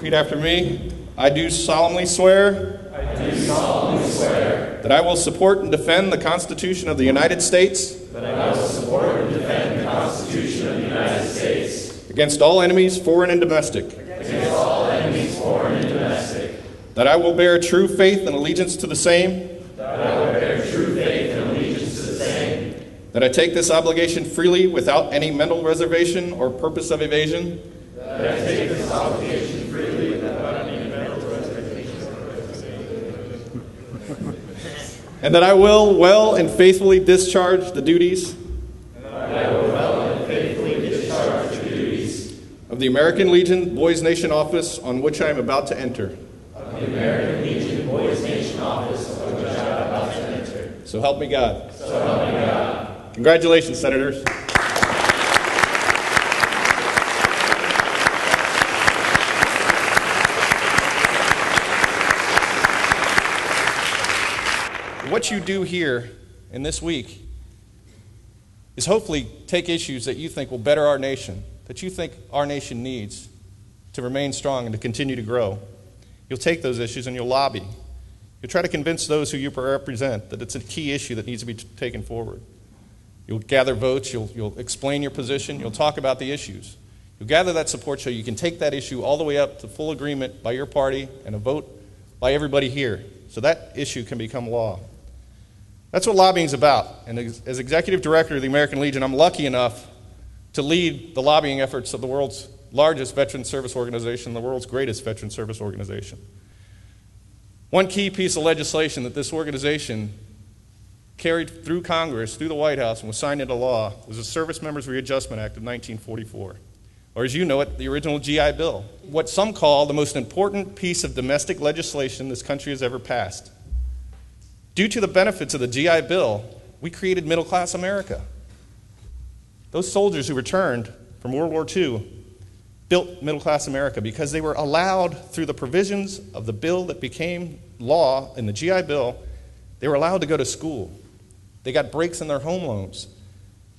Repeat after me. I do solemnly swear that I will support and defend the Constitution of the United States against all enemies, foreign and domestic. That I will bear true faith and allegiance to the same. That I take this obligation freely without any mental reservation or purpose of evasion. And that I will well and faithfully discharge the duties of the American Legion Boys Nation office on which I am about to enter. So help me God. Congratulations, Senators. What you do here in this week is hopefully take issues that you think will better our nation, that you think our nation needs to remain strong and to continue to grow. You'll take those issues and you'll lobby. You'll try to convince those who you represent that it's a key issue that needs to be taken forward. You'll gather votes, you'll explain your position, you'll talk about the issues. You'll gather that support so you can take that issue all the way up to full agreement by your party and a vote by everybody here, so that issue can become law. That's what lobbying is about. And as Executive Director of the American Legion, I'm lucky enough to lead the lobbying efforts of the world's largest veteran service organization, the world's greatest veteran service organization. One key piece of legislation that this organization carried through Congress, through the White House, and was signed into law was the Service Members Readjustment Act of 1944, or as you know it, the original GI Bill, what some call the most important piece of domestic legislation this country has ever passed. Due to the benefits of the GI Bill, we created middle-class America. Those soldiers who returned from World War II built middle-class America because they were allowed, through the provisions of the bill that became law in the GI Bill, they were allowed to go to school. They got breaks in their home loans.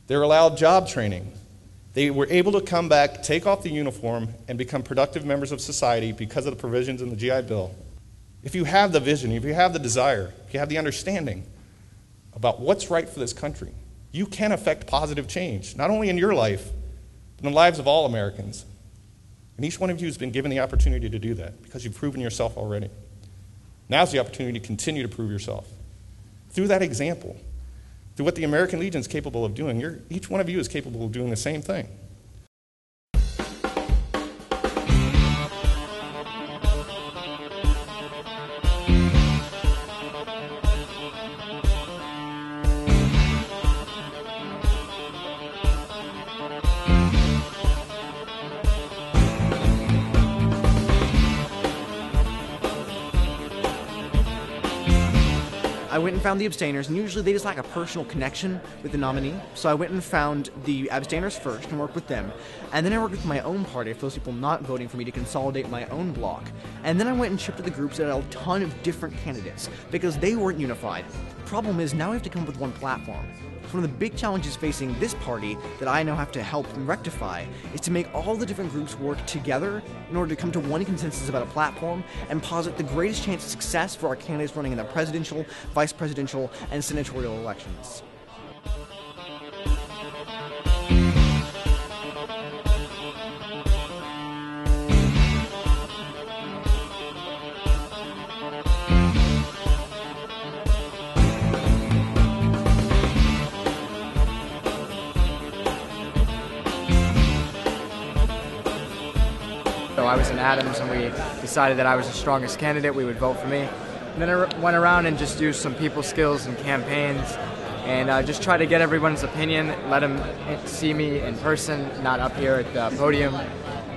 They were allowed job training. They were able to come back, take off the uniform, and become productive members of society because of the provisions in the GI Bill. If you have the vision, if you have the desire, if you have the understanding about what's right for this country, you can affect positive change, not only in your life, but in the lives of all Americans. And each one of you has been given the opportunity to do that because you've proven yourself already. Now's the opportunity to continue to prove yourself. Through that example, through what the American Legion is capable of doing, each one of you is capable of doing the same thing. I went and found the abstainers, and usually they just lack a personal connection with the nominee. So I went and found the abstainers first and worked with them. And then I worked with my own party, for those people not voting for me, to consolidate my own block. And then I went and shipped to the groups that had a ton of different candidates, because they weren't unified. The problem is, now we have to come up with one platform. One of the big challenges facing this party that I now have to help rectify is to make all the different groups work together in order to come to one consensus about a platform and posit the greatest chance of success for our candidates running in the presidential, vice presidential, and senatorial elections. So I was in Adams, and we decided that I was the strongest candidate. We would vote for me. And then I went around and just used some people skills and campaigns, and just try to get everyone's opinion, let them see me in person, not up here at the podium,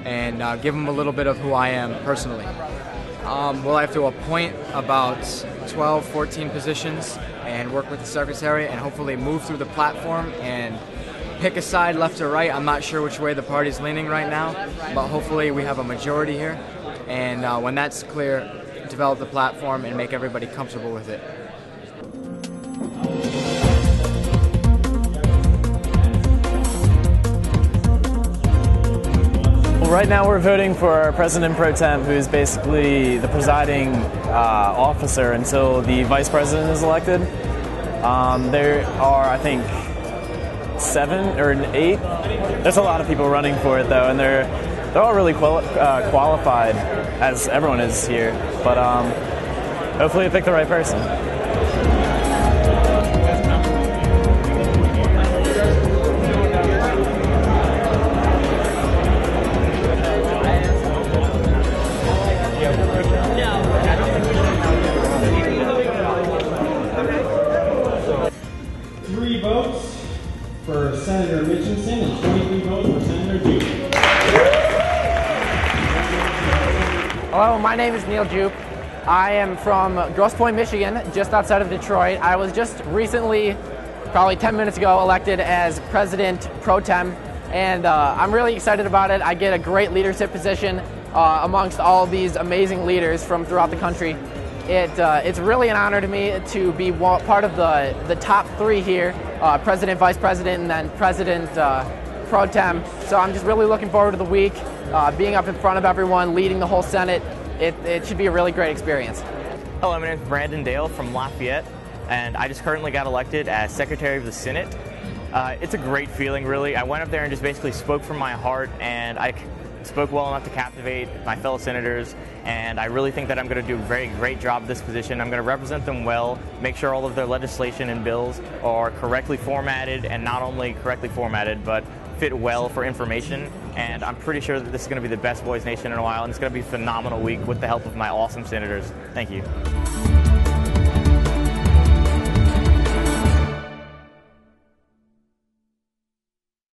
and give them a little bit of who I am personally. We'll have to appoint about 12, 14 positions and work with the secretary and hopefully move through the platform and pick a side, left or right. I'm not sure which way the party's leaning right now, but hopefully we have a majority here. And when that's clear, develop the platform and make everybody comfortable with it. Well, right now we're voting for President Pro Tem, who's basically the presiding officer until the Vice President is elected. There are, I think, 7 or 8. There's a lot of people running for it, though, and they're all really qualified, as everyone is here. But hopefully, I pick the right person. 3 votes for Senator Mitchinson and 23 votes for Senator Duke. Hello, my name is Neil Jupe. I am from Grosse Pointe, Michigan, just outside of Detroit. I was just recently, probably 10 minutes ago, elected as President Pro Tem, and I'm really excited about it. I get a great leadership position amongst all these amazing leaders from throughout the country. It's really an honor to me to be part of the top 3 here, President, Vice President, and then President Pro Tem. So I'm just really looking forward to the week, being up in front of everyone, leading the whole Senate. It should be a really great experience. Hello, my name is Brandon Dale from Lafayette, and I just currently got elected as Secretary of the Senate. It's a great feeling, really. I went up there and just basically spoke from my heart, and I spoke well enough to captivate my fellow senators, and I really think that I'm going to do a very great job of this position. I'm going to represent them well, make sure all of their legislation and bills are correctly formatted, and not only correctly formatted, but fit well for information. And I'm pretty sure that this is going to be the best boys nation in a while, and it's going to be a phenomenal week with the help of my awesome senators. Thank you.